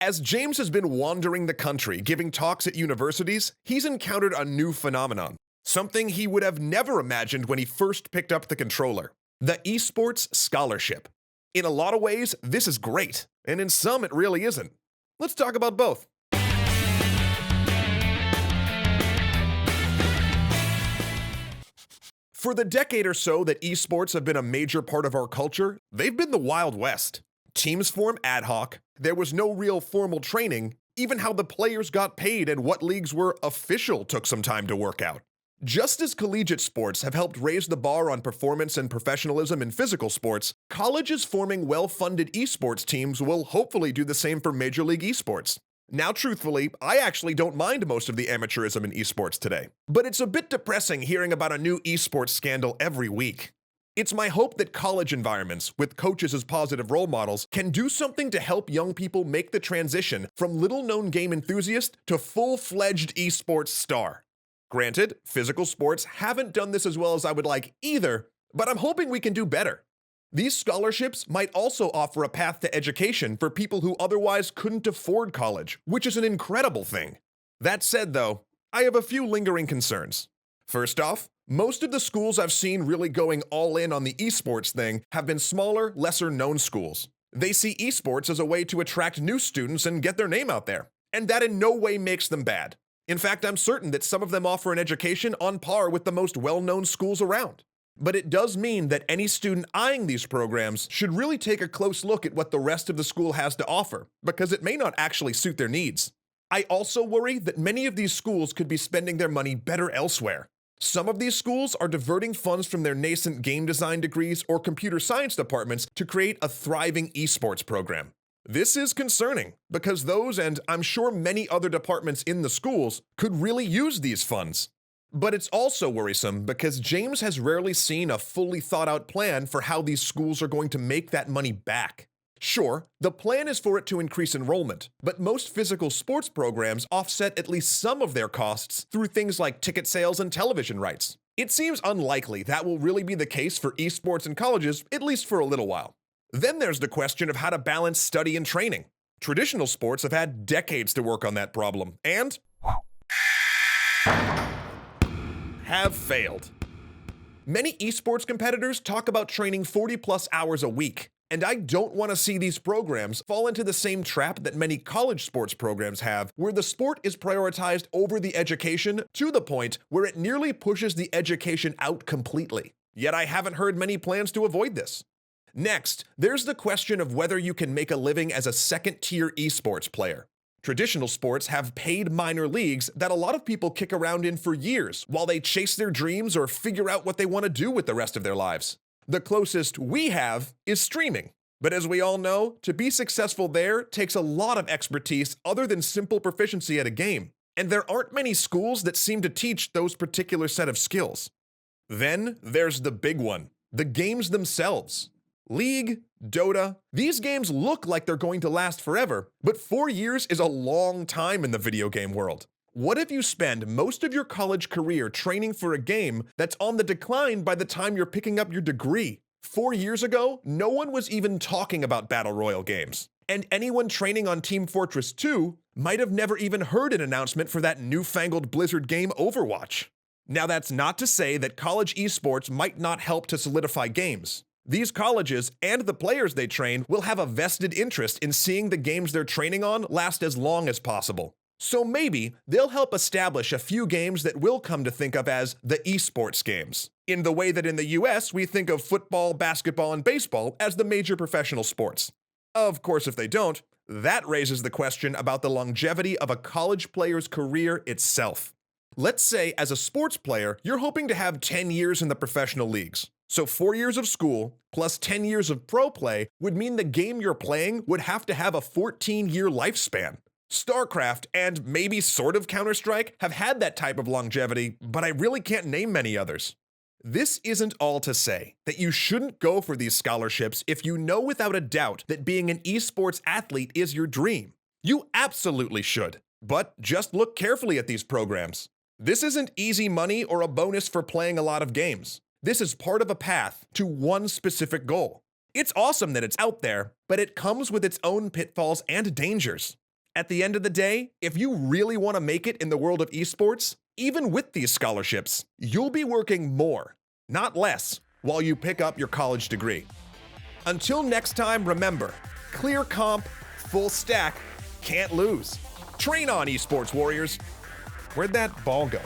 As James has been wandering the country giving talks at universities, he's encountered a new phenomenon. Something he would have never imagined when he first picked up the controller. The esports scholarship. In a lot of ways, this is great, and in some it really isn't. Let's talk about both. For the decade or so that esports have been a major part of our culture, they've been the Wild West. Teams form ad hoc, there was no real formal training, even how the players got paid and what leagues were official took some time to work out. Just as collegiate sports have helped raise the bar on performance and professionalism in physical sports, colleges forming well-funded esports teams will hopefully do the same for Major League esports. Now, truthfully, I actually don't mind most of the amateurism in esports today, but it's a bit depressing hearing about a new esports scandal every week. It's my hope that college environments, with coaches as positive role models, can do something to help young people make the transition from little-known game enthusiast to full-fledged esports star. Granted, physical sports haven't done this as well as I would like either, but I'm hoping we can do better. These scholarships might also offer a path to education for people who otherwise couldn't afford college, which is an incredible thing. That said, though, I have a few lingering concerns. First off, most of the schools I've seen really going all in on the esports thing have been smaller, lesser-known schools. They see esports as a way to attract new students and get their name out there, and that in no way makes them bad. In fact, I'm certain that some of them offer an education on par with the most well-known schools around. But it does mean that any student eyeing these programs should really take a close look at what the rest of the school has to offer, because it may not actually suit their needs. I also worry that many of these schools could be spending their money better elsewhere. Some of these schools are diverting funds from their nascent game design degrees or computer science departments to create a thriving esports program. This is concerning, because those, and I'm sure many other departments in the schools, could really use these funds. But it's also worrisome because James has rarely seen a fully thought-out plan for how these schools are going to make that money back. Sure, the plan is for it to increase enrollment, but most physical sports programs offset at least some of their costs through things like ticket sales and television rights. It seems unlikely that will really be the case for esports in colleges, at least for a little while. Then there's the question of how to balance study and training. Traditional sports have had decades to work on that problem, and have failed. Many esports competitors talk about training 40+ hours a week, and I don't want to see these programs fall into the same trap that many college sports programs have, where the sport is prioritized over the education to the point where it nearly pushes the education out completely. Yet I haven't heard many plans to avoid this. Next, there's the question of whether you can make a living as a second-tier esports player. Traditional sports have paid minor leagues that a lot of people kick around in for years while they chase their dreams or figure out what they want to do with the rest of their lives. The closest we have is streaming. But as we all know, to be successful there takes a lot of expertise other than simple proficiency at a game, and there aren't many schools that seem to teach those particular set of skills. Then there's the big one, the games themselves. League, Dota, these games look like they're going to last forever, but 4 years is a long time in the video game world. What if you spend most of your college career training for a game that's on the decline by the time you're picking up your degree? 4 years ago, no one was even talking about Battle Royale games. And anyone training on Team Fortress 2 might have never even heard an announcement for that newfangled Blizzard game Overwatch. Now that's not to say that college esports might not help to solidify games. These colleges and the players they train will have a vested interest in seeing the games they're training on last as long as possible. So maybe they'll help establish a few games that we'll come to think of as the esports games, in the way that in the US we think of football, basketball, and baseball as the major professional sports. Of course, if they don't, that raises the question about the longevity of a college player's career itself. Let's say as a sports player, you're hoping to have 10 years in the professional leagues. So 4 years of school plus 10 years of pro play would mean the game you're playing would have to have a 14-year lifespan. StarCraft and maybe sort of Counter-Strike have had that type of longevity, but I really can't name many others. This isn't all to say that you shouldn't go for these scholarships if you know without a doubt that being an esports athlete is your dream. You absolutely should, but just look carefully at these programs. This isn't easy money or a bonus for playing a lot of games. This is part of a path to one specific goal. It's awesome that it's out there, but it comes with its own pitfalls and dangers. At the end of the day, if you really want to make it in the world of esports, even with these scholarships, you'll be working more, not less, while you pick up your college degree. Until next time, remember, clear comp, full stack, can't lose. Train on, esports warriors. Where'd that ball go?